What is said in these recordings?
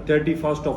31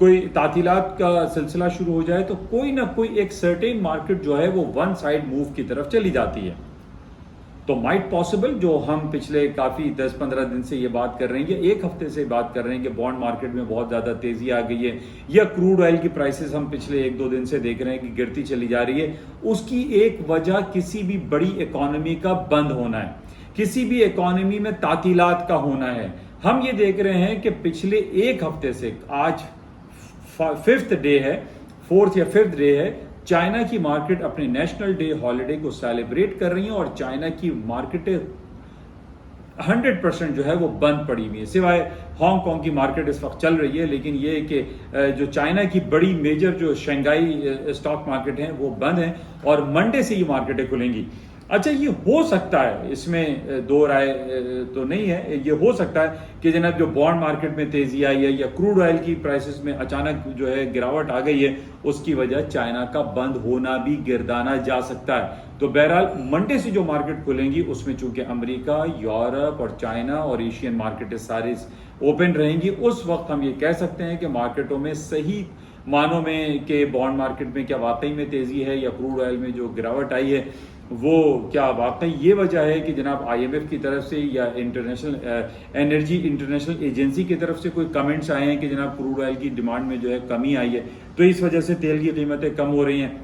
کوئی تعطیلات کا سلسلہ شروع ہو جائے تو کوئی نہ کوئی ایک سرٹین مارکیٹ جو ہے وہ ون سائڈ موو کی طرف چلی جاتی ہے. تو مائٹ پاسبل جو ہم پچھلے کافی 10-15 دن سے یہ بات کر رہے ہیں یا ایک ہفتے سے بات کر رہے ہیں کہ بانڈ مارکیٹ میں بہت زیادہ تیزی آ گئی ہے یا کروڈ آئل کی پرائسز ہم پچھلے 1-2 دن سے دیکھ رہے ہیں کہ گرتی چلی جا رہی ہے، اس کی ایک وجہ کسی بھی بڑی اکانومی کا بند ہونا ہے، کسی بھی اکانومی میں تعطیلات کا ہونا ہے. ہم یہ دیکھ رہے ہیں کہ پچھلے ایک ہفتے سے آج 5th ڈے ہے، 4th یا 5th ڈے ہے، چائنا کی مارکیٹ اپنے نیشنل ڈے ہالیڈے کو سیلیبریٹ کر رہی ہیں اور چائنا کی مارکیٹیں 100% جو ہے وہ بند پڑی ہوئی ہے، سوائے ہانگ کانگ کی مارکیٹ اس وقت چل رہی ہے. لیکن یہ کہ جو چائنا کی بڑی میجر جو شنگھائی اسٹاک مارکیٹ ہیں وہ بند ہیں اور منڈے سے یہ مارکیٹیں کھلیں گی. اچھا یہ ہو سکتا ہے، اس میں دو رائے تو نہیں ہے، یہ ہو سکتا ہے کہ جناب جو بانڈ مارکیٹ میں تیزی آئی ہے یا کروڈ آئل کی پرائسز میں اچانک جو ہے گراوٹ آ گئی ہے، اس کی وجہ چائنا کا بند ہونا بھی گردانا جا سکتا ہے. تو بہرحال منڈے سے جو مارکیٹ کھلیں گی اس میں چونکہ امریکہ، یورپ اور چائنا اور ایشین مارکیٹیں ساری اوپن رہیں گی، اس وقت ہم یہ کہہ سکتے ہیں کہ مارکیٹوں میں صحیح معنوں میں کہ بانڈ مارکیٹ میں کیا واقعی میں تیزی ہے یا کروڈ آئل میں جو گراوٹ آئی ہے وہ کیا واقعی یہ وجہ ہے کہ جناب IMF کی طرف سے یا انٹرنیشنل ایجنسی کی طرف سے کوئی کمنٹس آئے ہیں کہ جناب کروڈ آئل کی ڈیمانڈ میں جو ہے کمی آئی ہے تو اس وجہ سے تیل کی قیمتیں کم ہو رہی ہیں.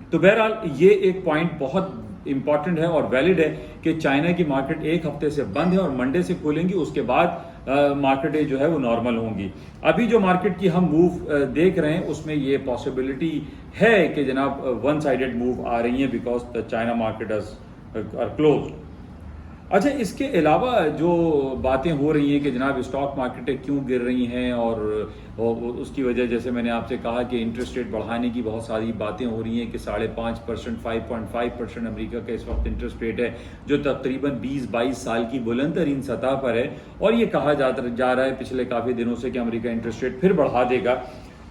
تو بہرحال یہ ایک پوائنٹ بہت امپورٹنٹ ہے اور ویلڈ ہے کہ چائنا کی مارکیٹ ایک ہفتے سے بند ہے اور منڈے سے کھولیں گی، اس کے بعد مارکیٹیں جو ہے وہ نارمل ہوں گی. ابھی جو مارکیٹ کی ہم موو دیکھ رہے ہیں اس میں یہ پاسبلٹی ہے کہ جناب ون سائیڈڈ موو آ رہی ہیں because the China market are closed. اچھا اس کے علاوہ جو باتیں ہو رہی ہیں کہ جناب اسٹاک مارکیٹیں کیوں گر رہی ہیں اور اس کی وجہ جیسے میں نے آپ سے کہا کہ انٹرسٹ ریٹ بڑھانے کی بہت ساری باتیں ہو رہی ہیں کہ 5.5%، 5.5% امریکہ کا اس وقت انٹرسٹ ریٹ ہے جو تقریباً 20-22 سال کی بلند ترین سطح پر ہے، اور یہ کہا جا رہا ہے پچھلے کافی دنوں سے کہ امریکہ انٹرسٹ ریٹ پھر بڑھا دے گا.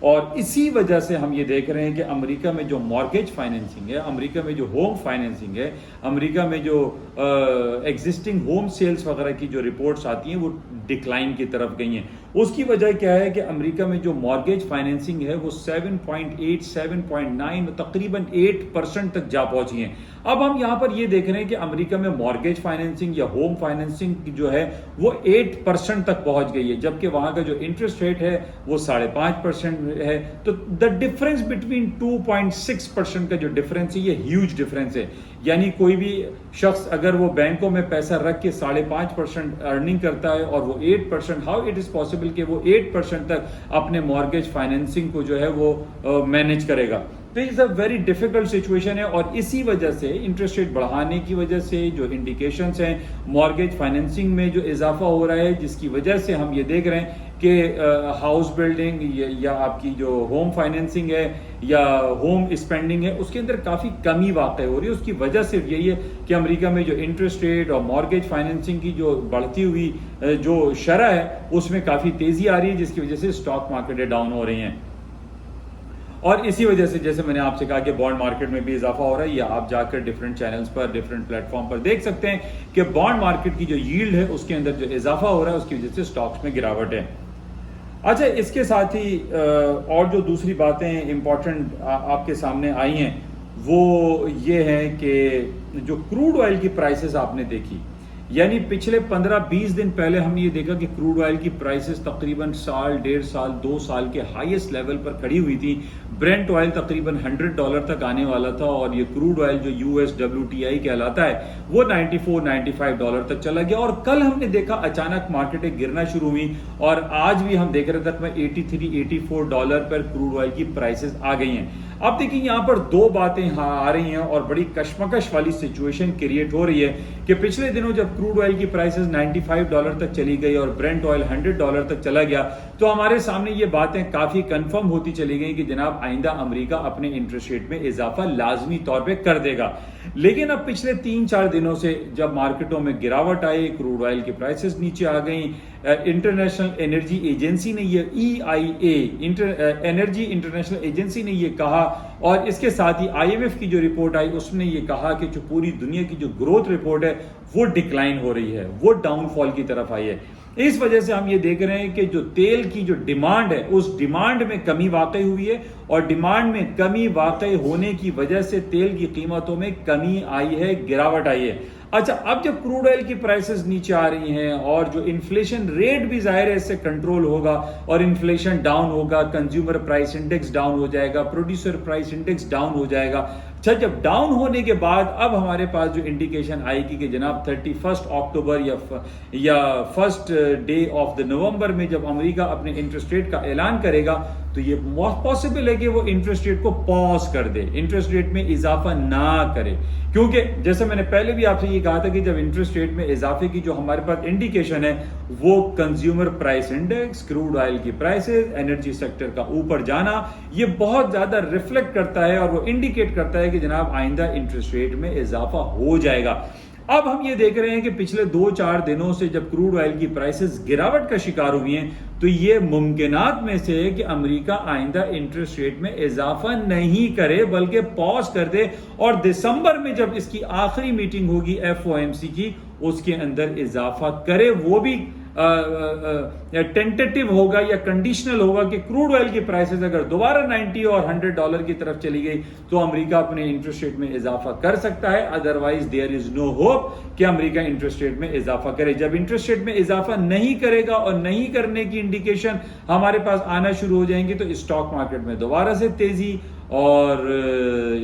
اور اسی وجہ سے ہم یہ دیکھ رہے ہیں کہ امریکہ میں جو مارگیج فائنینسنگ ہے، امریکہ میں جو ہوم فائنینسنگ ہے، امریکہ میں جو ایگزسٹنگ ہوم سیلز وغیرہ کی جو رپورٹس آتی ہیں وہ ڈکلائن کی طرف گئی ہیں. اس کی وجہ کیا ہے کہ امریکہ میں جو مارگیج فائنینسنگ ہے وہ 7.8 7.9 تقریباً 8% تک جا پہنچی ہیں. اب ہم یہاں پر یہ دیکھ رہے ہیں کہ امریکہ میں مارگیج فائنینسنگ یا ہوم فائنینسنگ جو ہے وہ 8% تک پہنچ گئی ہے، جبکہ وہاں کا جو انٹرسٹ ریٹ ہے وہ 5.5% ہے. تو دا ڈفرنس بٹوین 2.6% کا جو ڈفرنس ہے یہ ہیوج ڈفرنس ہے. یعنی کوئی بھی شخص اگر وہ بینکوں میں پیسہ رکھ کے 5.5% ارننگ کرتا ہے اور وہ 8%، ہاؤ اٹ از پاسبل کہ وہ 8% تک اپنے مارگیج فائنینسنگ کو جو ہے وہ مینیج کرے گا. تو it's a very difficult situation ہے اور اسی وجہ سے انٹرسٹ ریٹ بڑھانے کی وجہ سے جو انڈیکیشنز ہیں مارگیج فائنینسنگ میں جو اضافہ ہو رہا ہے، جس کی وجہ سے ہم یہ دیکھ رہے ہیں کہ ہاؤس بلڈنگ یا آپ کی جو ہوم فائنینسنگ ہے یا ہوم اسپینڈنگ ہے اس کے اندر کافی کمی واقع ہو رہی ہے. اس کی وجہ صرف یہی ہے کہ امریکہ میں جو انٹرسٹ ریٹ اور مارگیج فائنینسنگ کی جو بڑھتی ہوئی جو شرح ہے اس میں کافی تیزی آ رہی ہے، جس کی وجہ سے اسٹاک مارکیٹیں ڈاؤن ہو رہی ہیں. اور اسی وجہ سے جیسے میں نے آپ سے کہا کہ بانڈ مارکیٹ میں بھی اضافہ ہو رہا ہے، یا آپ جا کر ڈفرینٹ چینلز پر ڈفرینٹ پلیٹ فارم پر دیکھ سکتے ہیں کہ بانڈ مارکیٹ کی جو ییلڈ ہے اس کے اندر جو اضافہ ہو رہا ہے اس کی وجہ سے اسٹاکس میں گراوٹ ہے. اچھا اس کے ساتھ ہی اور جو دوسری باتیں امپورٹنٹ آپ کے سامنے آئی ہیں وہ یہ ہے کہ جو کروڈ آئل کی پرائسز آپ نے دیکھی، یعنی پچھلے 15-20 دن پہلے ہم نے یہ دیکھا کہ کروڈ آئل کی پرائسز تقریباً سال، 1.5 سال، 2 سال کے ہائیسٹ لیول پر کھڑی ہوئی تھی. برینٹ آئل تقریباً $100 تک آنے والا تھا اور یہ کروڈ آئل جو US WTI کہلاتا ہے وہ $94-95 تک چلا گیا. اور کل ہم نے دیکھا اچانک مارکیٹیں گرنا شروع ہوئی اور آج بھی ہم دیکھ رہے تک $83-84 پر کروڈ آئل کی پرائسز آ گئی ہیں. اب دیکھیں یہاں پر دو باتیں آ رہی ہیں اور بڑی کشمکش والی سچویشن کریٹ ہو رہی ہے کہ پچھلے دنوں جب کروڈ آئل کی پرائسز $95 تک چلی گئی اور برینٹ آئل $100 تک چلا گیا تو ہمارے سامنے یہ باتیں کافی کنفرم ہوتی چلی گئیں کہ جناب آئندہ امریکہ اپنے انٹرسٹ ریٹ میں اضافہ لازمی طور پہ کر دے گا. لیکن اب پچھلے 3-4 دنوں سے جب مارکیٹوں میں گراوٹ آئی، کروڈ آئل کی پرائسز نیچے آ گئیں، انٹرنیشنل انرجی ایجنسی نے یہ انرجی انٹرنیشنل ایجنسی نے یہ کہا، اور اس کے ساتھ ہی IMF کی جو رپورٹ آئی اس نے یہ کہا کہ جو پوری دنیا کی جو گروتھ رپورٹ ہے وہ ڈکلائن ہو رہی ہے، وہ ڈاؤن فال کی طرف آئی ہے. اس وجہ سے ہم یہ دیکھ رہے ہیں کہ جو تیل کی جو ڈیمانڈ ہے اس ڈیمانڈ میں کمی واقع ہوئی ہے، اور ڈیمانڈ میں کمی واقع ہونے کی وجہ سے تیل کی قیمتوں میں کمی آئی ہے، گراوٹ آئی ہے۔ اچھا، اب جب کروڈ آئل کی پرائسز نیچے آ رہی ہیں اور جو انفلیشن ریٹ بھی ظاہر ہے اس سے کنٹرول ہوگا اور انفلیشن ڈاؤن ہوگا، کنزیومر پرائس انڈیکس ڈاؤن ہو جائے گا، پروڈیوسر پرائس انڈیکس ڈاؤن ہو جائے گا۔ اچھا، جب ڈاؤن ہونے کے بعد اب ہمارے پاس جو انڈیکیشن آئے گی کہ جناب 31 اکتوبر یا فرسٹ ڈے آف دا نومبر میں جب امریکہ اپنے انٹرسٹ ریٹ کا اعلان کرے گا تو یہ پاسبل ہے کہ وہ انٹرسٹ ریٹ کو پاز کر دے، انٹرسٹ ریٹ میں اضافہ نہ کرے، کیونکہ جیسے میں نے پہلے بھی آپ سے یہ کہا تھا کہ جب انٹرسٹ ریٹ میں اضافے کی جو ہمارے پاس انڈیکیشن ہے وہ consumer price index, crude oil کی پرائسز، انرجی سیکٹر کا اوپر جانا، یہ بہت زیادہ ریفلیکٹ کرتا ہے اور وہ انڈیکیٹ کرتا ہے کہ جناب آئندہ انٹرسٹ ریٹ میں اضافہ ہو جائے گا۔ اب ہم یہ دیکھ رہے ہیں کہ پچھلے 2-4 دنوں سے جب کروڈ آئل کی پرائسز گراوٹ کا شکار ہوئی ہیں تو یہ ممکنات میں سے ہے کہ امریکہ آئندہ انٹرسٹ ریٹ میں اضافہ نہیں کرے بلکہ پاز کر دے، اور دسمبر میں جب اس کی آخری میٹنگ ہوگی FOMC کی اس کے اندر اضافہ کرے، وہ بھی ٹینٹیٹو ہوگا یا کنڈیشنل ہوگا کہ کروڈ آئل کی پرائسز اگر دوبارہ $90 اور $100 کی طرف چلی گئی تو امریکہ اپنے انٹرسٹ ریٹ میں اضافہ کر سکتا ہے، otherwise there is no hope کہ امریکہ انٹرسٹ ریٹ میں اضافہ کرے۔ جب انٹرسٹ ریٹ میں اضافہ نہیں کرے گا اور نہیں کرنے کی انڈیکیشن ہمارے پاس آنا شروع ہو جائیں گی تو اسٹاک مارکیٹ میں دوبارہ سے تیزی، اور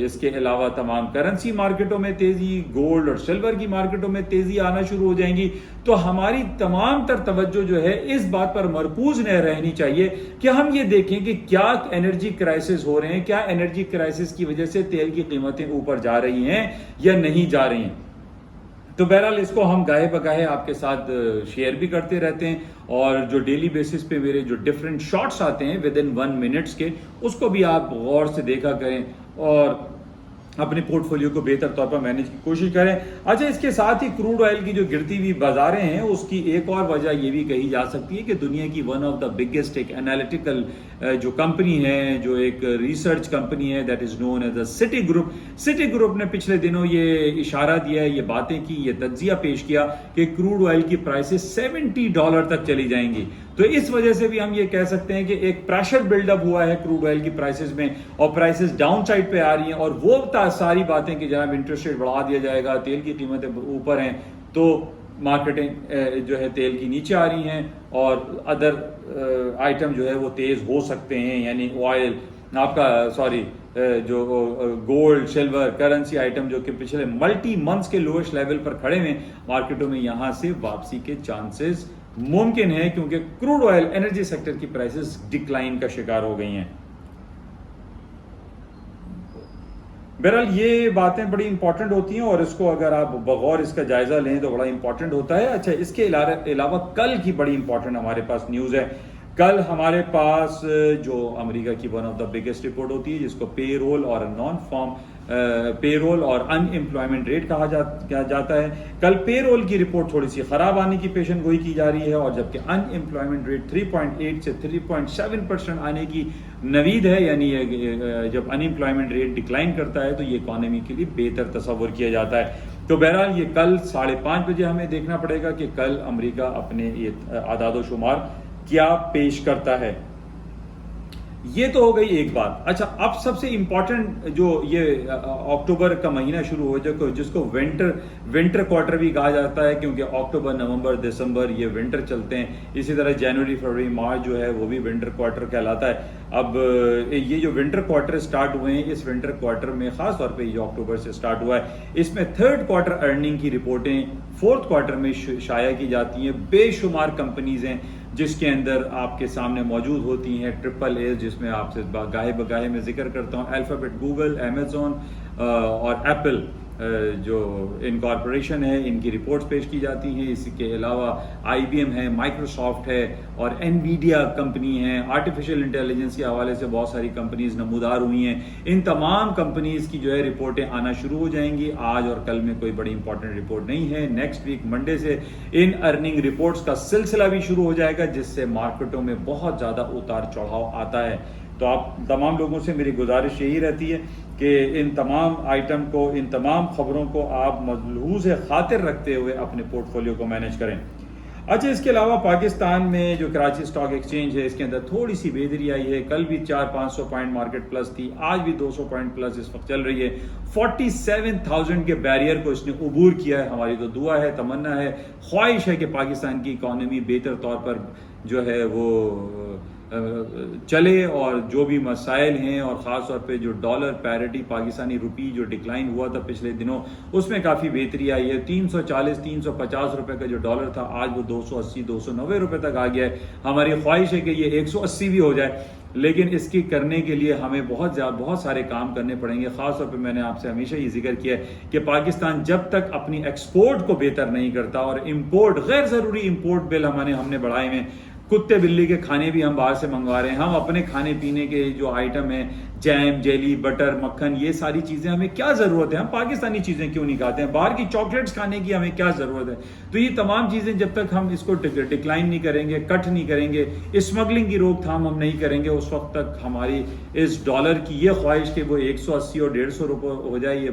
اس کے علاوہ تمام کرنسی مارکیٹوں میں تیزی، گولڈ اور سلور کی مارکیٹوں میں تیزی آنا شروع ہو جائیں گی۔ تو ہماری تمام تر توجہ جو ہے اس بات پر مرکوز نہ رہنی چاہیے کہ ہم یہ دیکھیں کہ کیا انرجی کرائسس ہو رہے ہیں، کیا انرجی کرائسس کی وجہ سے تیل کی قیمتیں اوپر جا رہی ہیں یا نہیں جا رہی ہیں۔ تو بہرحال اس کو ہم گاہے بگاہے آپ کے ساتھ شیئر بھی کرتے رہتے ہیں، اور جو ڈیلی بیسس پہ میرے جو ڈیفرنٹ شارٹس آتے ہیں ود ان 1 منٹس کے، اس کو بھی آپ غور سے دیکھا کریں اور اپنے پورٹ فولیو کو بہتر طور پر مینیج کی کوشش کریں۔ اچھا، اس کے ساتھ ہی کروڈ آئل کی جو گرتی ہوئی بازاریں ہیں اس کی ایک اور وجہ یہ بھی کہی جا سکتی ہے کہ دنیا کی ون آف دا بگیسٹ ایک انالیٹیکل جو کمپنی ہے، جو ایک ریسرچ کمپنی ہے، that is known as Citigroup نے پچھلے دنوں یہ اشارہ دیا ہے، یہ باتیں کی، یہ تجزیہ پیش کیا کہ کروڈ آئل کی پرائسز $70 تک چلی جائیں گی۔ تو اس وجہ سے بھی ہم یہ کہہ سکتے ہیں کہ ایک پریشر بلڈ اپ ہوا ہے کروڈ آئل کی پرائسز میں، اور پرائسز ڈاؤن سائڈ پہ آ رہی ہیں، اور وہ ساری باتیں کہ جناب انٹرسٹ ریٹ بڑھا دیا جائے گا، تیل کی قیمتیں اوپر ہیں تو مارکیٹیں جو ہے تیل کی نیچے آ رہی ہیں، اور ادر آئٹم جو ہے وہ تیز ہو سکتے ہیں، یعنی آئل آپ کا جو گولڈ، سلور، کرنسی آئٹم جو کہ پچھلے ملٹی منتھس کے لوئسٹ لیول پر کھڑے ہیں مارکیٹوں میں، یہاں سے واپسی کے چانسز ممکن ہے کیونکہ کروڈ آئل انرجی سیکٹر کی پرائسز ڈکلائن کا شکار ہو گئی ہیں۔ بہرحال یہ باتیں بڑی امپورٹنٹ ہوتی ہیں اور اس کو اگر آپ بغور اس کا جائزہ لیں تو بڑا امپورٹنٹ ہوتا ہے۔ اچھا، اس کے علاوہ کل کی بڑی امپورٹنٹ ہمارے پاس نیوز ہے۔ کل ہمارے پاس جو امریکہ کی one of the biggest report ہوتی ہے جس کو پے رول اور نان فارم پے رول اور ان امپلائمنٹ ریٹ کہا جاتا ہے، کل پے رول کی رپورٹ تھوڑی سی خراب آنے کی پیشن گوئی کی جا رہی ہے، اور جبکہ ان امپلائمنٹ ریٹ 3.8 سے 3.7% آنے کی نوید ہے، یعنی جب ان امپلائمنٹ ریٹ ڈکلائن کرتا ہے تو یہ اکانومی کے لیے بہتر تصور کیا جاتا ہے۔ تو بہرحال یہ کل 5:30 بجے ہمیں دیکھنا پڑے گا کہ کل امریکہ اپنے یہ اعداد و شمار کیا پیش کرتا ہے۔ یہ تو ہو گئی ایک بات۔ اچھا، اب سب سے امپورٹنٹ جو یہ اکتوبر کا مہینہ شروع ہو جائے جس کو ونٹر کوارٹر بھی کہا جاتا ہے، کیونکہ اکتوبر، نومبر، دسمبر یہ ونٹر چلتے ہیں، اسی طرح جنوری، فروری، مارچ جو ہے وہ بھی ونٹر کوارٹر کہلاتا ہے۔ اب یہ جو ونٹر کوارٹر سٹارٹ ہوئے ہیں، اس ونٹر کوارٹر میں خاص طور پہ یہ اکتوبر سے سٹارٹ ہوا ہے، اس میں تھرڈ کوارٹر ارننگ کی رپورٹیں فورتھ کوارٹر میں شائع کی جاتی ہیں۔ بے شمار کمپنیز ہیں جس کے اندر آپ کے سامنے موجود ہوتی ہیں ٹرپل اے، جس میں آپ سے گاہے بگاہے میں ذکر کرتا ہوں، الفابیٹ، گوگل، امیزون اور ایپل جو انکارپوریشن ہے، ان کی رپورٹس پیش کی جاتی ہیں۔ اس کے علاوہ آئی بی ایم ہے، مائکروسافٹ ہے اور انویڈیا کمپنی ہے، آرٹیفیشیل انٹیلیجنس کے حوالے سے بہت ساری کمپنیز نمودار ہوئی ہیں۔ ان تمام کمپنیز کی جو ہے رپورٹیں آنا شروع ہو جائیں گی۔ آج اور کل میں کوئی بڑی امپورٹنٹ رپورٹ نہیں ہے، نیکسٹ ویک منڈے سے ان ارننگ رپورٹس کا سلسلہ بھی شروع ہو جائے گا، جس سے مارکیٹوں میں بہت زیادہ اتار چڑھاؤ آتا ہے۔ تو آپ تمام لوگوں سے میری گزارش یہی رہتی ہے کہ ان تمام آئٹم کو، ان تمام خبروں کو آپ ملحوظ خاطر رکھتے ہوئے اپنے پورٹ فولیو کو مینیج کریں۔ اچھا، اس کے علاوہ پاکستان میں جو کراچی سٹاک ایکسچینج ہے اس کے اندر تھوڑی سی بہتری آئی ہے. کل بھی 400-500 پوائنٹ مارکیٹ پلس تھی, آج بھی 200 پوائنٹ پلس اس وقت چل رہی ہے. 47,000 کے بیریئر کو اس نے عبور کیا ہے. ہماری تو دعا ہے, تمنا ہے, خواہش ہے کہ پاکستان کی اکانومی بہتر طور پر جو ہے وہ چلے, اور جو بھی مسائل ہیں اور خاص طور پہ جو ڈالر پیرٹی پاکستانی روپی جو ڈکلائن ہوا تھا پچھلے دنوں, اس میں کافی بہتری آئی ہے. 340-350 روپے کا جو ڈالر تھا آج وہ 280-290 روپے تک آ گیا ہے. ہماری خواہش ہے کہ یہ 180 بھی ہو جائے, لیکن اس کی کرنے کے لیے ہمیں بہت سارے کام کرنے پڑیں گے. خاص طور پہ میں نے آپ سے ہمیشہ یہ ذکر کیا ہے کہ پاکستان جب تک اپنی ایکسپورٹ کو بہتر نہیں کرتا, اور امپورٹ, غیر ضروری امپورٹ بل ہم نے بڑھائے ہیں, کتے بلی کے کھانے بھی ہم باہر سے منگوا رہے ہیں. ہم اپنے کھانے پینے کے جو آئٹم ہیں, جیم, جیلی, بٹر, مکھن, یہ ساری چیزیں ہمیں کیا ضرورت ہے؟ ہم پاکستانی چیزیں کیوں نہیں کھاتے ہیں؟ باہر کی چاکلیٹس کھانے کی ہمیں کیا ضرورت ہے؟ تو یہ تمام چیزیں جب تک ہم اس کو ڈکلائن نہیں کریں گے, کٹ نہیں کریں گے, اسمگلنگ کی روک تھام ہم نہیں کریں گے, اس وقت تک ہماری اس ڈالر کی یہ خواہش کہ وہ 180 اور 150 روپے ہو جائے,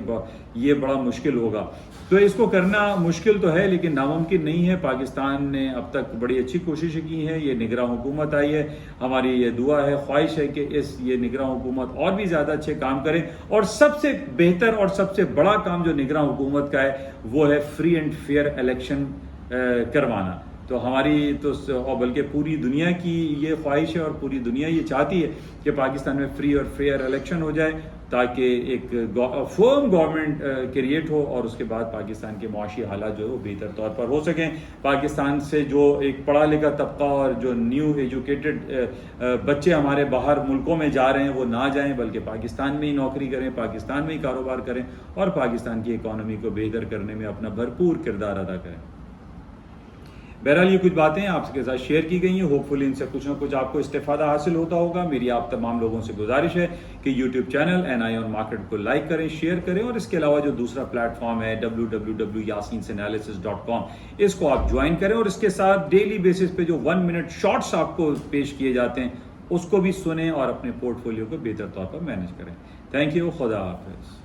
یہ بڑا مشکل ہوگا. تو اس کو کرنا مشکل تو ہے لیکن ناممکن نہیں ہے. پاکستان نے اب تک بڑی اچھی کوششیں کی ہیں. یہ نگراں حکومت آئی ہے, ہماری یہ دعا ہے, خواہش ہے کہ یہ نگراں حکومت اور بھی زیادہ اچھے کام کرے. اور سب سے بہتر اور سب سے بڑا کام جو نگراں حکومت کا ہے وہ ہے فری اینڈ فیئر الیکشن کروانا. تو ہماری تو, اور بلکہ پوری دنیا کی یہ خواہش ہے, اور پوری دنیا یہ چاہتی ہے کہ پاکستان میں فری اور فیئر الیکشن ہو جائے, تاکہ ایک فرم گورنمنٹ کریٹ ہو, اور اس کے بعد پاکستان کے معاشی حالات جو ہے وہ بہتر طور پر ہو سکیں. پاکستان سے جو ایک پڑھا لکھا طبقہ اور جو نیو ایجوکیٹڈ بچے ہمارے باہر ملکوں میں جا رہے ہیں وہ نہ جائیں, بلکہ پاکستان میں ہی نوکری کریں, پاکستان میں ہی کاروبار کریں, اور پاکستان کی اکانومی کو بہتر کرنے میں اپنا بھرپور کردار ادا کریں. بہرحال یہ کچھ باتیں آپ کے ساتھ شیئر کی گئی ہیں. ہوپ فلی ان سے کچھ نہ کچھ آپ کو استفادہ حاصل ہوتا ہوگا. میری آپ تمام لوگوں سے گزارش ہے کہ YouTube channel NI on Market کو لائک کریں, شیئر کریں, اور اس کے علاوہ جو دوسرا پلیٹ فارم ہے www.yasinanalysis.com, اس کو آپ جوائن کریں, اور اس کے ساتھ ڈیلی بیسس پہ جو 1 منٹ شارٹس آپ کو پیش کیے جاتے ہیں اس کو بھی سنیں اور اپنے پورٹ فولیو کو بہتر طور پر مینج کریں. Thank you. خدا حافظ.